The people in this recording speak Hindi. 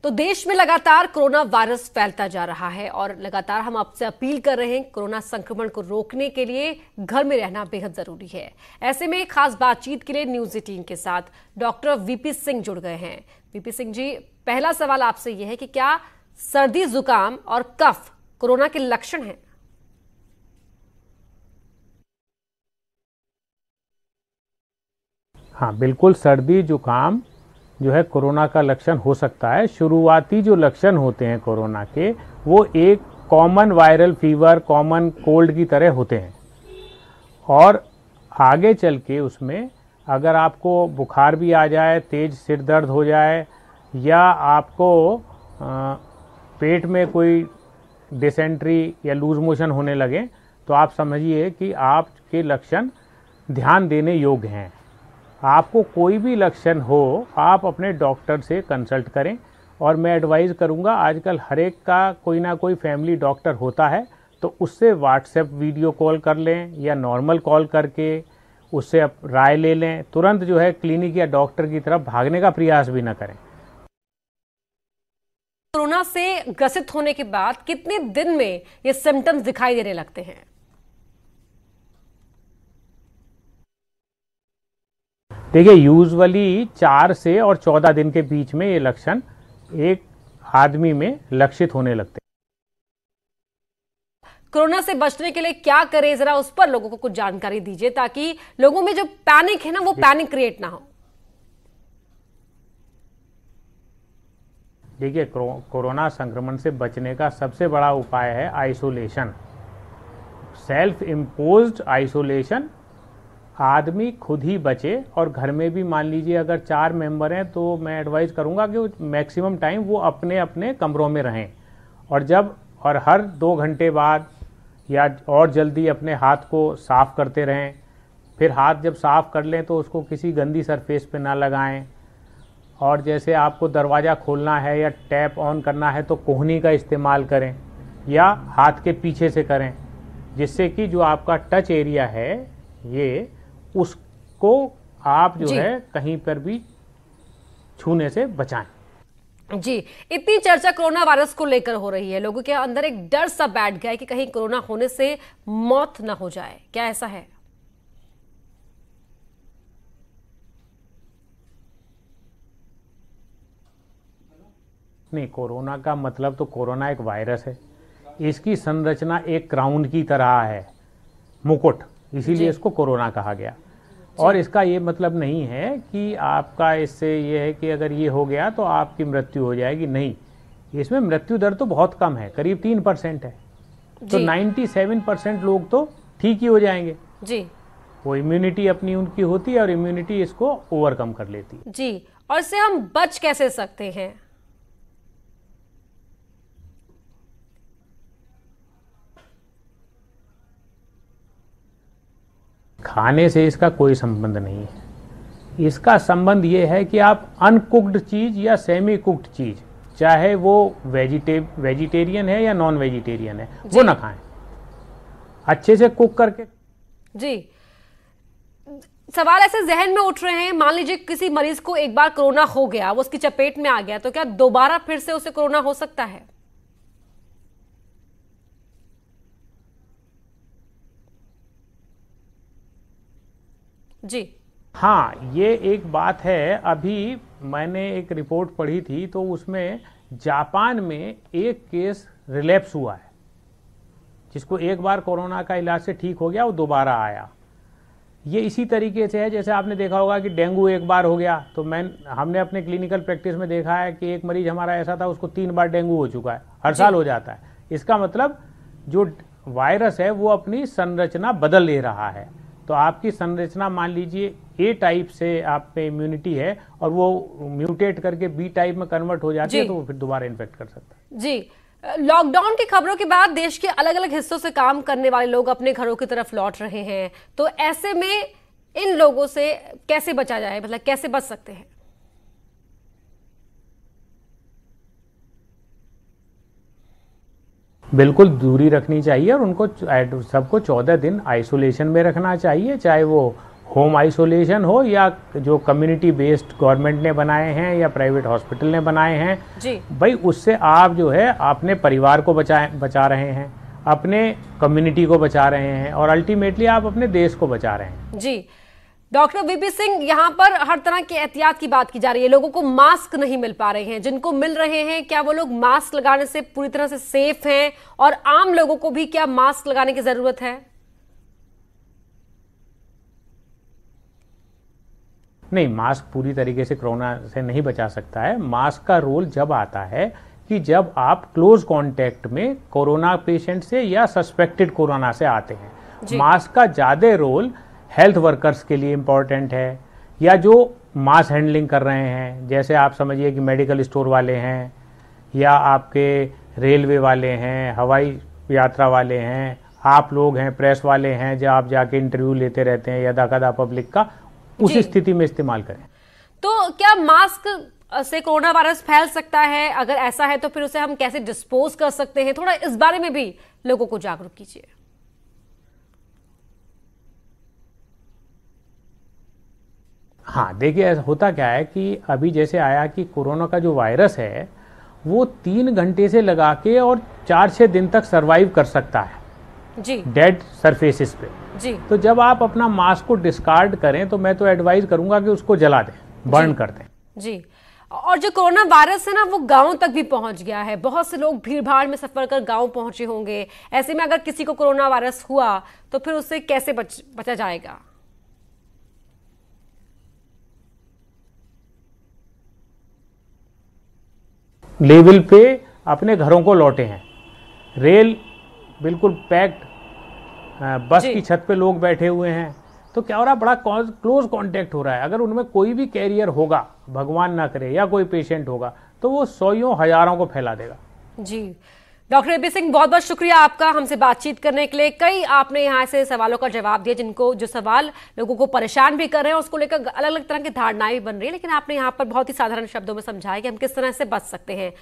तो देश में लगातार कोरोना वायरस फैलता जा रहा है और लगातार हम आपसे अपील कर रहे हैं कोरोना संक्रमण को रोकने के लिए घर में रहना बेहद जरूरी है। ऐसे में खास बातचीत के लिए न्यूज 18 के साथ डॉक्टर वीपी सिंह जुड़ गए हैं। वीपी सिंह जी, पहला सवाल आपसे यह है कि क्या सर्दी, जुकाम और कफ कोरोना के लक्षण हैं? हाँ, बिल्कुल सर्दी जुकाम जो है कोरोना का लक्षण हो सकता है। शुरुआती जो लक्षण होते हैं कोरोना के, वो एक common viral fever, common cold की तरह होते हैं और आगे चल के उसमें अगर आपको बुखार भी आ जाए, तेज सिर दर्द हो जाए या आपको पेट में कोई डिसेंट्री या लूज मोशन होने लगे तो आप समझिए कि आपके लक्षण ध्यान देने योग्य हैं। आपको कोई भी लक्षण हो आप अपने डॉक्टर से कंसल्ट करें और मैं एडवाइज़ करूंगा, आजकल हर एक का कोई ना कोई फैमिली डॉक्टर होता है तो उससे व्हाट्सएप वीडियो कॉल कर लें या नॉर्मल कॉल करके उससे आप राय ले लें। तुरंत जो है क्लिनिक या डॉक्टर की तरफ भागने का प्रयास भी ना करें। कोरोना से ग्रसित होने के बाद कितने दिन में ये सिम्टम्स दिखाई देने लगते हैं? देखिए, यूजुअली 4 से और 14 दिन के बीच में ये लक्षण एक आदमी में लक्षित होने लगते हैं। कोरोना से बचने के लिए क्या करें, जरा उस पर लोगों को कुछ जानकारी दीजिए ताकि लोगों में जो पैनिक है ना, वो पैनिक क्रिएट ना हो। देखिए, कोरोना संक्रमण से बचने का सबसे बड़ा उपाय है आइसोलेशन, सेल्फ इम्पोज्ड आइसोलेशन। आदमी खुद ही बचे और घर में भी मान लीजिए अगर 4 मेंबर हैं तो मैं एडवाइस करूंगा कि मैक्सिमम टाइम वो अपने अपने कमरों में रहें और हर 2 घंटे बाद या और जल्दी अपने हाथ को साफ़ करते रहें। फिर हाथ जब साफ़ कर लें तो उसको किसी गंदी सरफेस पे ना लगाएं। और जैसे आपको दरवाज़ा खोलना है या टैप ऑन करना है तो कोहनी का इस्तेमाल करें या हाथ के पीछे से करें, जिससे कि जो आपका टच एरिया है ये उसको आप जो है कहीं पर भी छूने से बचाएं। जी, इतनी चर्चा कोरोना वायरस को लेकर हो रही है, लोगों के अंदर एक डर सा बैठ गया है कि कहीं कोरोना होने से मौत ना हो जाए, क्या ऐसा है? नहीं, कोरोना का मतलब तो कोरोना एक वायरस है, इसकी संरचना एक क्राउन की तरह है, मुकुट, इसीलिए इसको कोरोना कहा गया। और इसका ये मतलब नहीं है कि आपका इससे ये है कि अगर ये हो गया तो आपकी मृत्यु हो जाएगी, नहीं। इसमें मृत्यु दर तो बहुत कम है, करीब 3% है, तो 97% लोग तो ठीक ही हो जाएंगे जी। वो इम्यूनिटी अपनी उनकी होती है और इम्यूनिटी इसको ओवरकम कर लेती है। जी, और इससे हम बच कैसे सकते हैं? खाने से इसका कोई संबंध नहीं है। इसका संबंध ये है कि आप अनकुक्ड चीज़ या सेमी कुक्ड चीज़, चाहे वो वेजिटेरियन है या नॉन वेजिटेरियन है, वो ना खाएं, अच्छे से कुक करके। जी, सवाल ऐसे जहन में उठ रहे हैं, मान लीजिए किसी मरीज को एक बार कोरोना हो गया, वो उसकी चपेट में आ गया, तो क्या दोबारा फिर से उसे कोरोना हो सकता है? जी हाँ, ये एक बात है। अभी मैंने एक रिपोर्ट पढ़ी थी तो उसमें जापान में एक केस रिलैप्स हुआ है, जिसको एक बार कोरोना का इलाज से ठीक हो गया, वो दोबारा आया। ये इसी तरीके से है जैसे आपने देखा होगा कि डेंगू एक बार हो गया, तो हमने अपने क्लिनिकल प्रैक्टिस में देखा है कि एक मरीज हमारा ऐसा था, उसको 3 बार डेंगू हो चुका है, हर साल हो जाता है। इसका मतलब जो वायरस है वो अपनी संरचना बदल ले रहा है। तो आपकी संरचना मान लीजिए ए टाइप से आप पे इम्यूनिटी है और वो म्यूटेट करके बी टाइप में कन्वर्ट हो जाती है, तो वो फिर दोबारा इन्फेक्ट कर सकता है। जी, लॉकडाउन की खबरों के बाद देश के अलग अलग हिस्सों से काम करने वाले लोग अपने घरों की तरफ लौट रहे हैं, तो ऐसे में इन लोगों से कैसे बचा जाए, मतलब कैसे बच सकते हैं? बिल्कुल दूरी रखनी चाहिए और उनको सबको 14 दिन आइसोलेशन में रखना चाहिए, चाहे वो होम आइसोलेशन हो या जो कम्युनिटी बेस्ड गवर्नमेंट ने बनाए हैं या प्राइवेट हॉस्पिटल ने बनाए हैं जी भाई, उससे आप जो है अपने परिवार को बचा रहे हैं, अपने कम्युनिटी को बचा रहे हैं और अल्टीमेटली आप अपने देश को बचा रहे हैं। जी डॉक्टर वीपी सिंह, यहाँ पर हर तरह की एहतियात की बात की जा रही है। लोगों को मास्क नहीं मिल पा रहे हैं, जिनको मिल रहे हैं क्या वो लोग मास्क लगाने से पूरी तरह से सेफ हैं? और आम लोगों को भी क्या मास्क लगाने की जरूरत है? नहीं, मास्क पूरी तरीके से कोरोना से नहीं बचा सकता है। मास्क का रोल जब आता है कि जब आप क्लोज कांटेक्ट में कोरोना पेशेंट से या सस्पेक्टेड कोरोना से आते हैं। मास्क का ज़्यादा रोल हेल्थ वर्कर्स के लिए इम्पॉर्टेंट है, या जो मास हैंडलिंग कर रहे हैं, जैसे आप समझिए कि मेडिकल स्टोर वाले हैं या आपके रेलवे वाले हैं, हवाई यात्रा वाले हैं, आप लोग हैं, प्रेस वाले हैं, जो आप जाके इंटरव्यू लेते रहते हैं यदा कदा पब्लिक का, उस स्थिति में इस्तेमाल करें। तो क्या मास्क से कोरोना वायरस फैल सकता है? अगर ऐसा है तो फिर उसे हम कैसे डिस्पोज कर सकते हैं? थोड़ा इस बारे में भी लोगों को जागरूक कीजिए। हाँ, देखिए होता क्या है कि अभी जैसे आया कि कोरोना का जो वायरस है वो 3 घंटे से लगा के और 4-6 दिन तक सरवाइव कर सकता है जी डेड सरफेसिस पे जी। तो जब आप अपना मास्क को डिस्कार्ड करें तो मैं तो एडवाइज करूंगा कि उसको जला दें, बर्न कर दें। जी। और जो कोरोना वायरस है ना, वो गांव तक भी पहुंच गया है। बहुत से लोग भीड़ भाड़ में सफर कर गांव पहुंचे होंगे। ऐसे में अगर किसी को कोरोना वायरस हुआ तो फिर उससे कैसे बचा जाएगा? लेवल पे अपने घरों को लौटे हैं, रेल बिल्कुल पैक्ड, बस की छत पे लोग बैठे हुए हैं, तो क्या हो रहा है, बड़ा क्लोज कांटेक्ट हो रहा है। अगर उनमें कोई भी कैरियर होगा, भगवान ना करे, या कोई पेशेंट होगा, तो वो 100 हजारों को फैला देगा। जी डॉक्टर वीपी सिंह, बहुत बहुत शुक्रिया आपका हमसे बातचीत करने के लिए। कई आपने यहाँ से सवालों का जवाब दिया, जो सवाल लोगों को परेशान भी कर रहे हैं, उसको लेकर अलग अलग तरह की धारणाएं भी बन रही है, लेकिन आपने यहाँ पर बहुत ही साधारण शब्दों में समझाया कि हम किस तरह से बच सकते हैं।